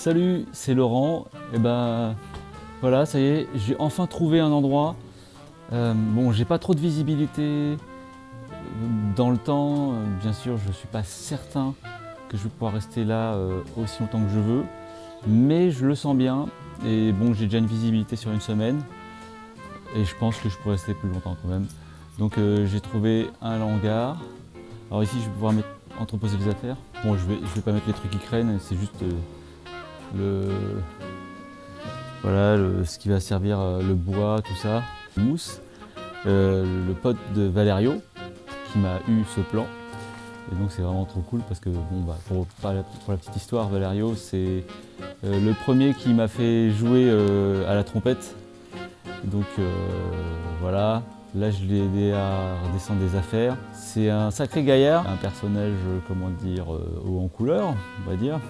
Salut, c'est Laurent. Et ben voilà, ça y est, j'ai enfin trouvé un endroit. Bon, j'ai pas trop de visibilité dans le temps. Bien sûr, je suis pas certain que je vais pouvoir rester là aussi longtemps que je veux, mais je le sens bien. Et bon, j'ai déjà une visibilité sur une semaine, et je pense que je pourrais rester plus longtemps quand même. Donc j'ai trouvé un hangar. Alors ici, je vais pouvoir entreposer les affaires. Bon, je vais pas mettre les trucs qui craignent, c'est juste voilà, ce qui va servir le bois, tout ça. Mousse, le pote de Valerio qui m'a eu ce plan. Et donc c'est vraiment trop cool parce que bon, bah, pour la petite histoire, Valerio c'est le premier qui m'a fait jouer à la trompette. Donc voilà, là je l'ai aidé à redescendre des affaires. C'est un sacré gaillard, un personnage comment dire haut en couleur, on va dire.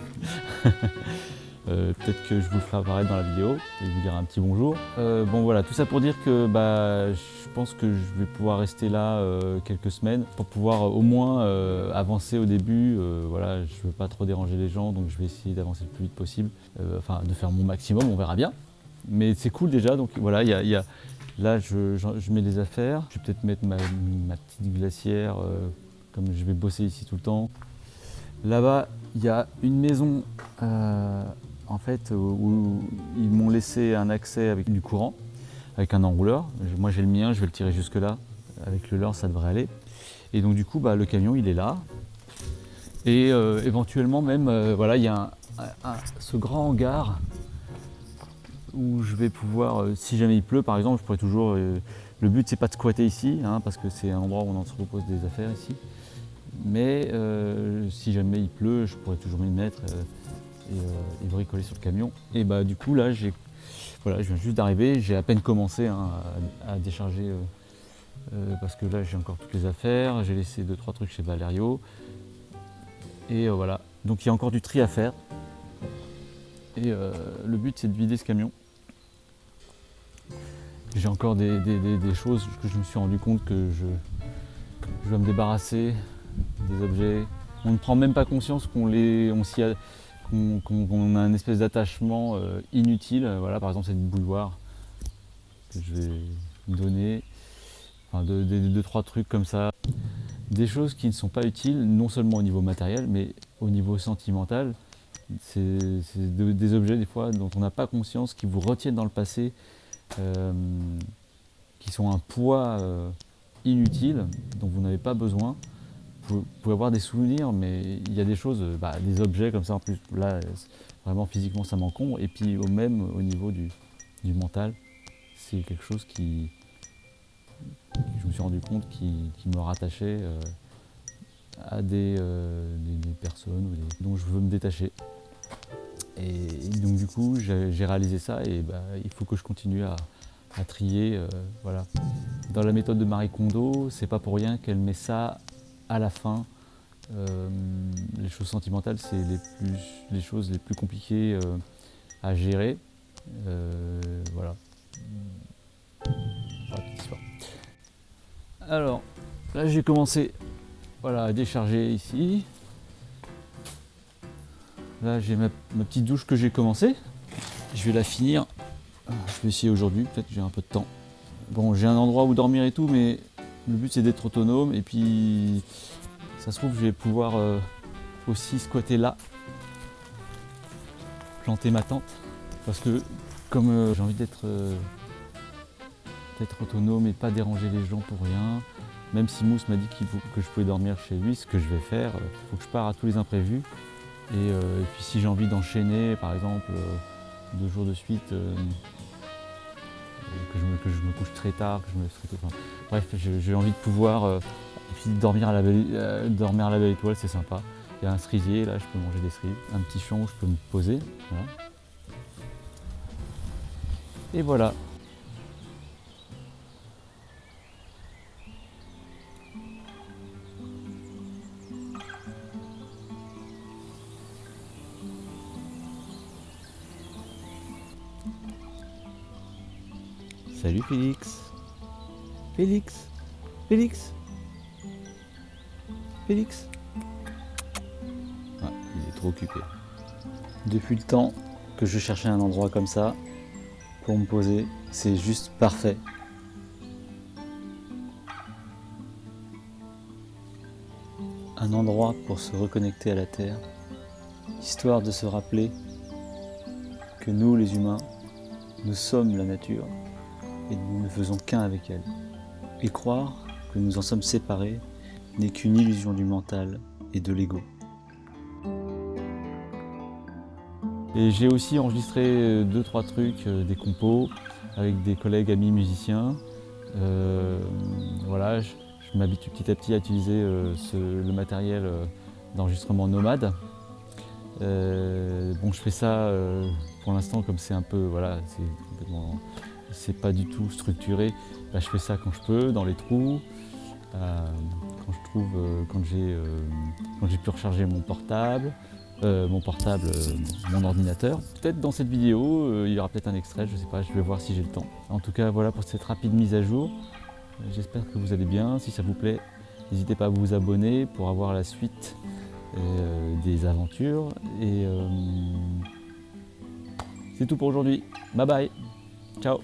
Peut-être que je vous le ferai apparaître dans la vidéo et vous dire un petit bonjour. Bon voilà, tout ça pour dire que bah, je pense que je vais pouvoir rester là quelques semaines pour pouvoir au moins avancer au début. Voilà, je ne veux pas trop déranger les gens, donc je vais essayer d'avancer le plus vite possible. Enfin, de faire mon maximum, on verra bien. Mais c'est cool déjà, donc voilà, là je mets les affaires. Je vais peut-être mettre ma petite glacière, comme je vais bosser ici tout le temps. Là-bas, il y a une maison en fait, où ils m'ont laissé un accès avec du courant, avec un enrouleur. Moi j'ai le mien, je vais le tirer jusque là. Avec le leur, ça devrait aller. Et donc du coup, bah, le camion, il est là. Et éventuellement même, voilà, il y a ce grand hangar où je vais pouvoir, si jamais il pleut par exemple, je pourrais toujours... le but, c'est pas de squatter ici, hein, parce que c'est un endroit où on entrepose des affaires ici. Mais si jamais il pleut, je pourrais toujours m'y mettre et bricoler sur le camion. Et bah du coup là, voilà, je viens juste d'arriver, j'ai à peine commencé hein, à décharger parce que là j'ai encore toutes les affaires, j'ai laissé 2-3 trucs chez Valerio. Et voilà, donc il y a encore du tri à faire. Et le but c'est de vider ce camion. J'ai encore des choses que je me suis rendu compte que je dois me débarrasser des objets. On ne prend même pas conscience qu'on a une espèce d'attachement inutile. Voilà, par exemple cette bouilloire que je vais donner. Enfin, deux, trois trucs comme ça. Des choses qui ne sont pas utiles, non seulement au niveau matériel, mais au niveau sentimental. C'est des objets des fois dont on n'a pas conscience, qui vous retiennent dans le passé, qui sont un poids inutile, dont vous n'avez pas besoin. Vous pouvez avoir des souvenirs, mais il y a des choses, des objets comme ça en plus, là, vraiment physiquement ça m'encombre. Et puis même au niveau du mental, c'est quelque chose qui je me suis rendu compte qui me rattachait à des personnes dont je veux me détacher. Et donc du coup, j'ai réalisé ça et il faut que je continue à trier. Voilà. Dans la méthode de Marie Kondo, c'est pas pour rien qu'elle met ça à la fin. Les choses sentimentales, c'est les choses les plus compliquées à gérer. Voilà. Alors, là j'ai commencé à décharger ici. Là j'ai ma petite douche que j'ai commencé. Je vais la finir. Je vais essayer aujourd'hui, peut-être que j'ai un peu de temps. Bon, j'ai un endroit où dormir et tout, mais le but c'est d'être autonome. Et puis, ça se trouve, je vais pouvoir aussi squatter là, planter ma tente. Parce que, comme j'ai envie d'être autonome et pas déranger les gens pour rien, même si Mousse m'a dit que je pouvais dormir chez lui, ce que je vais faire, il faut que je pars à tous les imprévus. Et puis si j'ai envie d'enchaîner, par exemple, 2 jours de suite, que je me couche très tard, que je me lève très tôt. Enfin, bref, j'ai envie de pouvoir et puis dormir à la belle étoile, c'est sympa. Il y a un cerisier, là je peux manger des cerises, un petit champ où je peux me poser. Voilà. Et voilà. Salut Félix. Félix. Félix. Félix. Ah, il est trop occupé. Depuis le temps que je cherchais un endroit comme ça pour me poser, c'est juste parfait. Un endroit pour se reconnecter à la Terre, histoire de se rappeler que nous, les humains, nous sommes la nature et nous ne faisons qu'un avec elle. Et croire que nous en sommes séparés n'est qu'une illusion du mental et de l'ego. Et j'ai aussi enregistré 2-3 trucs, des compos avec des collègues amis musiciens. Voilà, je m'habitue petit à petit à utiliser le matériel d'enregistrement nomade. Bon, je fais ça pour l'instant comme c'est un peu, voilà, c'est pas du tout structuré. Bah, je fais ça quand je peux, dans les trous, quand je trouve, quand j'ai pu recharger mon portable, mon ordinateur. Peut-être dans cette vidéo, il y aura peut-être un extrait, je sais pas, je vais voir si j'ai le temps. En tout cas, voilà pour cette rapide mise à jour. J'espère que vous allez bien. Si ça vous plaît, n'hésitez pas à vous abonner pour avoir la suite des aventures. Et c'est tout pour aujourd'hui. Bye bye. Ciao.